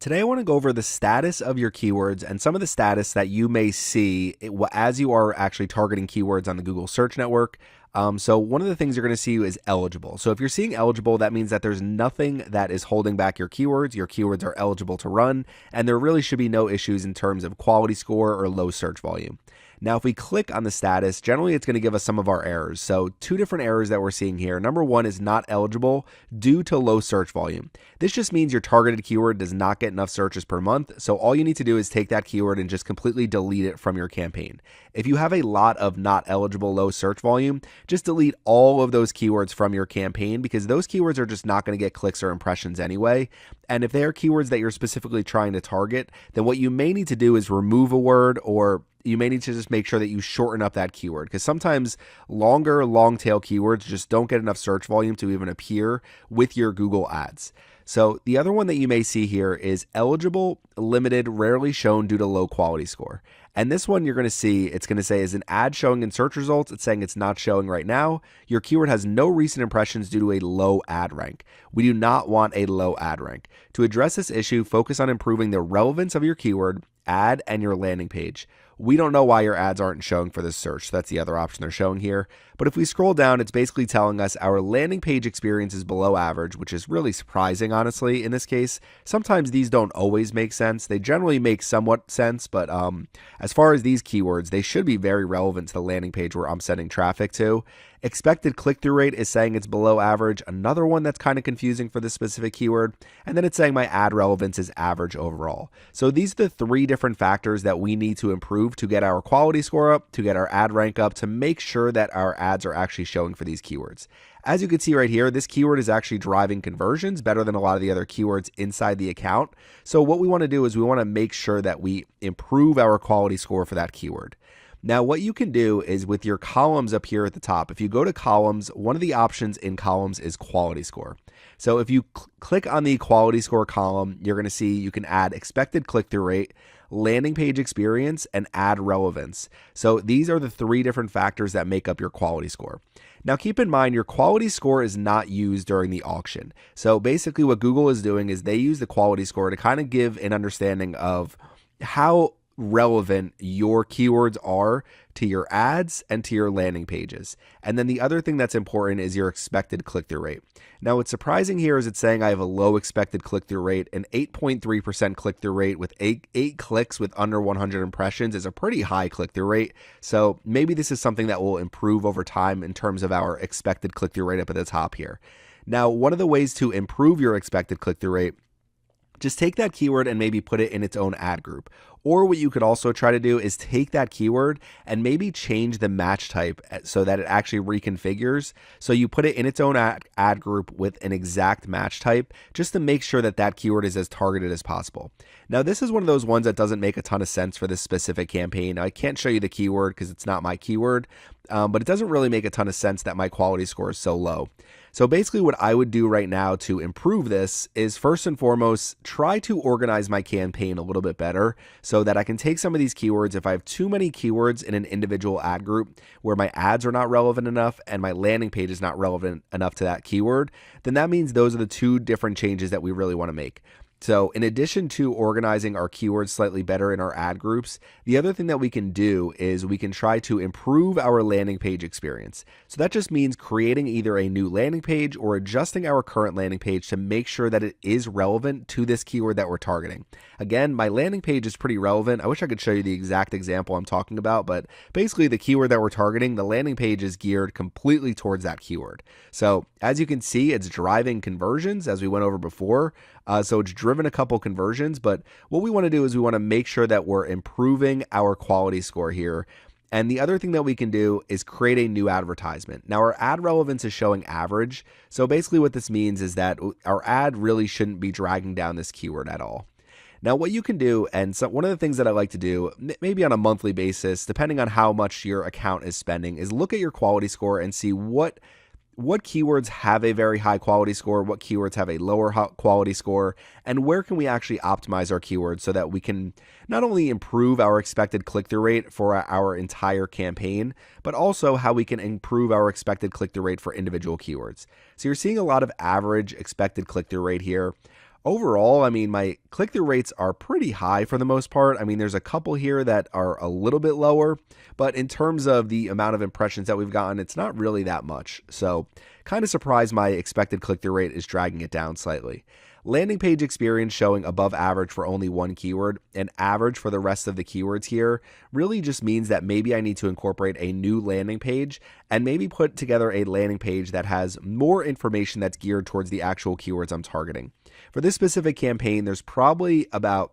Today, I want to go over the status of your keywords and some of the status that you may see as you are actually targeting keywords on the Google Search Network. So one of the things you're going to see is eligible. So if you're seeing eligible, that means that there's nothing that is holding back your keywords. Your keywords are eligible to run, and there really should be no issues in terms of quality score or low search volume. Now, if we click on the status, generally it's going to give us some of our errors. So two different errors that we're seeing here. Number one is not eligible due to low search volume. This just means your targeted keyword does not get enough searches per month. So all you need to do is take that keyword and just completely delete it from your campaign. If you have a lot of not eligible low search volume, just delete all of those keywords from your campaign because those keywords are just not going to get clicks or impressions anyway. And if they are keywords that you're specifically trying to target, then what you may need to do is remove a word, or you may need to just make sure that you shorten up that keyword, because sometimes longer long tail keywords just don't get enough search volume to even appear with your Google ads. So the other one that you may see here is eligible, limited, rarely shown due to low quality score. And this one you're going to see, it's going to say is an ad showing in search results. It's saying it's not showing right now. Your keyword has no recent impressions due to a low ad rank. We do not want a low ad rank. To address this issue, focus on improving the relevance of your keyword, ad, and your landing page. We don't know why your ads aren't showing for this search. So that's the other option they're showing here. But if we scroll down, it's basically telling us our landing page experience is below average, which is really surprising, honestly, in this case. Sometimes these don't always make sense. They generally make somewhat sense, but as far as these keywords, they should be very relevant to the landing page where I'm sending traffic to. Expected click-through rate is saying it's below average, another one that's kind of confusing for this specific keyword. And then it's saying my ad relevance is average overall. So these are the three different factors that we need to improve to get our quality score up, to get our ad rank up, to make sure that our ads are actually showing for these keywords. As you can see right here, this keyword is actually driving conversions better than a lot of the other keywords inside the account. So what we want to do is we want to make sure that we improve our quality score for that keyword. Now, what you can do is with your columns up here at the top, if you go to columns, one of the options in columns is quality score. So if you click on the quality score column, you're going to see you can add expected click-through rate, landing page experience, and ad relevance. So these are the three different factors that make up your quality score. Now, keep in mind, your quality score is not used during the auction. So basically what Google is doing is they use the quality score to kind of give an understanding of how relevant your keywords are to your ads and to your landing pages. And then the other thing that's important is your expected click-through rate. Now, what's surprising here is it's saying I have a low expected click-through rate. An 8.3% click-through rate with eight clicks with under 100 impressions is a pretty high click-through rate. So maybe this is something that will improve over time in terms of our expected click-through rate up at the top here. Now, one of the ways to improve your expected click-through rate, just take that keyword and maybe put it in its own ad group. Or what you could also try to do is take that keyword and maybe change the match type so that it actually reconfigures. So you put it in its own ad group with an exact match type just to make sure that that keyword is as targeted as possible. Now, this is one of those ones that doesn't make a ton of sense for this specific campaign. I can't show you the keyword because it's not my keyword, but it doesn't really make a ton of sense that my quality score is so low. So basically what I would do right now to improve this is first and foremost, try to organize my campaign a little bit better so that I can take some of these keywords. If I have too many keywords in an individual ad group where my ads are not relevant enough and my landing page is not relevant enough to that keyword, then that means those are the two different changes that we really want to make. So in addition to organizing our keywords slightly better in our ad groups, the other thing that we can do is we can try to improve our landing page experience. So that just means creating either a new landing page or adjusting our current landing page to make sure that it is relevant to this keyword that we're targeting. Again, my landing page is pretty relevant. I wish I could show you the exact example I'm talking about, but basically the keyword that we're targeting, the landing page is geared completely towards that keyword. So as you can see, it's driving conversions as we went over before. So it's driven a couple conversions, but what we want to do is we want to make sure that we're improving our quality score here. And the other thing that we can do is create a new advertisement. Now, our ad relevance is showing average. So basically what this means is that our ad really shouldn't be dragging down this keyword at all. Now, what you can do, and so one of the things that I like to do, maybe on a monthly basis, depending on how much your account is spending, is look at your quality score and see what keywords have a very high quality score, what keywords have a lower quality score, and where can we actually optimize our keywords so that we can not only improve our expected click-through rate for our entire campaign, but also how we can improve our expected click-through rate for individual keywords. So you're seeing a lot of average expected click-through rate here. Overall, I mean, my click-through rates are pretty high for the most part. I mean, there's a couple here that are a little bit lower, but in terms of the amount of impressions that we've gotten, it's not really that much. So, kind of surprised my expected click-through rate is dragging it down slightly. Landing page experience showing above average for only one keyword and average for the rest of the keywords here really just means that maybe I need to incorporate a new landing page and maybe put together a landing page that has more information that's geared towards the actual keywords I'm targeting. For this specific campaign, there's probably about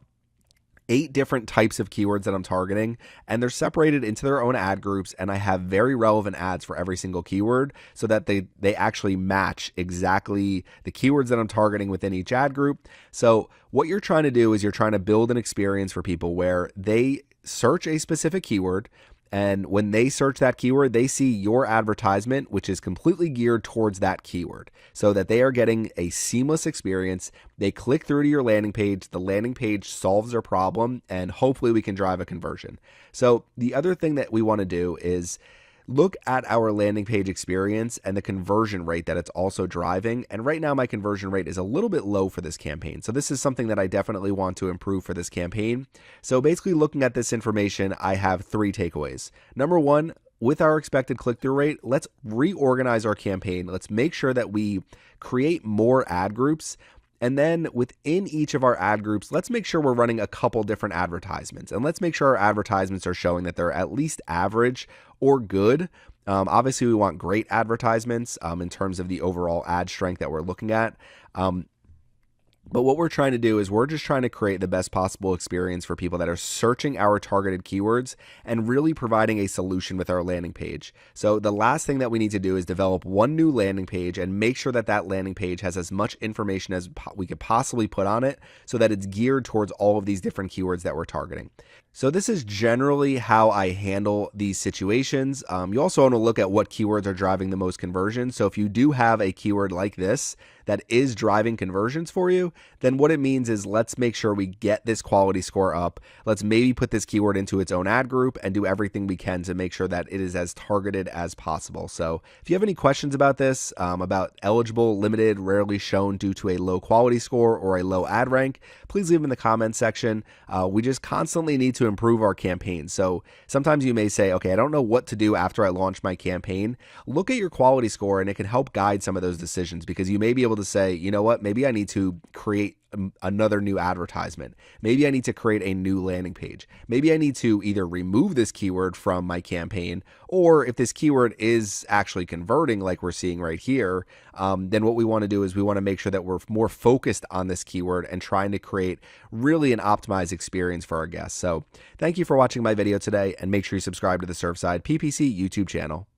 8 different types of keywords that I'm targeting, and they're separated into their own ad groups, and I have very relevant ads for every single keyword so that they actually match exactly the keywords that I'm targeting within each ad group. So what you're trying to do is you're trying to build an experience for people where they search a specific keyword, and when they search that keyword, they see your advertisement, which is completely geared towards that keyword, so that they are getting a seamless experience. They click through to your landing page, the landing page solves their problem, and hopefully we can drive a conversion. So the other thing that we want to do is look at our landing page experience and the conversion rate that it's also driving. And right now my conversion rate is a little bit low for this campaign. So this is something that I definitely want to improve for this campaign. So basically looking at this information, I have 3 takeaways. Number 1, with our expected click-through rate, let's reorganize our campaign. Let's make sure that we create more ad groups. And then within each of our ad groups, let's make sure we're running a couple different advertisements. And let's make sure our advertisements are showing that they're at least average or good. Obviously, we want great advertisements in terms of the overall ad strength that we're looking at. But what we're trying to do is we're just trying to create the best possible experience for people that are searching our targeted keywords and really providing a solution with our landing page. So the last thing that we need to do is develop one new landing page and make sure that that landing page has as much information as we could possibly put on it so that it's geared towards all of these different keywords that we're targeting. So this is generally how I handle these situations. You also want to look at what keywords are driving the most conversion. So if you do have a keyword like this that is driving conversions for you, then what it means is let's make sure we get this quality score up. Let's maybe put this keyword into its own ad group and do everything we can to make sure that it is as targeted as possible. So if you have any questions about this, about eligible, limited, rarely shown due to a low quality score or a low ad rank, please leave them in the comments section. We just constantly need to improve our campaign. So sometimes you may say, okay, I don't know what to do after I launch my campaign. Look at your quality score and it can help guide some of those decisions, because you may be able to say, you know what, maybe I need to create another new advertisement. Maybe I need to create a new landing page. Maybe I need to either remove this keyword from my campaign, or if this keyword is actually converting like we're seeing right here, then what we want to do is we want to make sure that we're more focused on this keyword and trying to create really an optimized experience for our guests. So thank you for watching my video today, and make sure you subscribe to the Surfside PPC YouTube channel.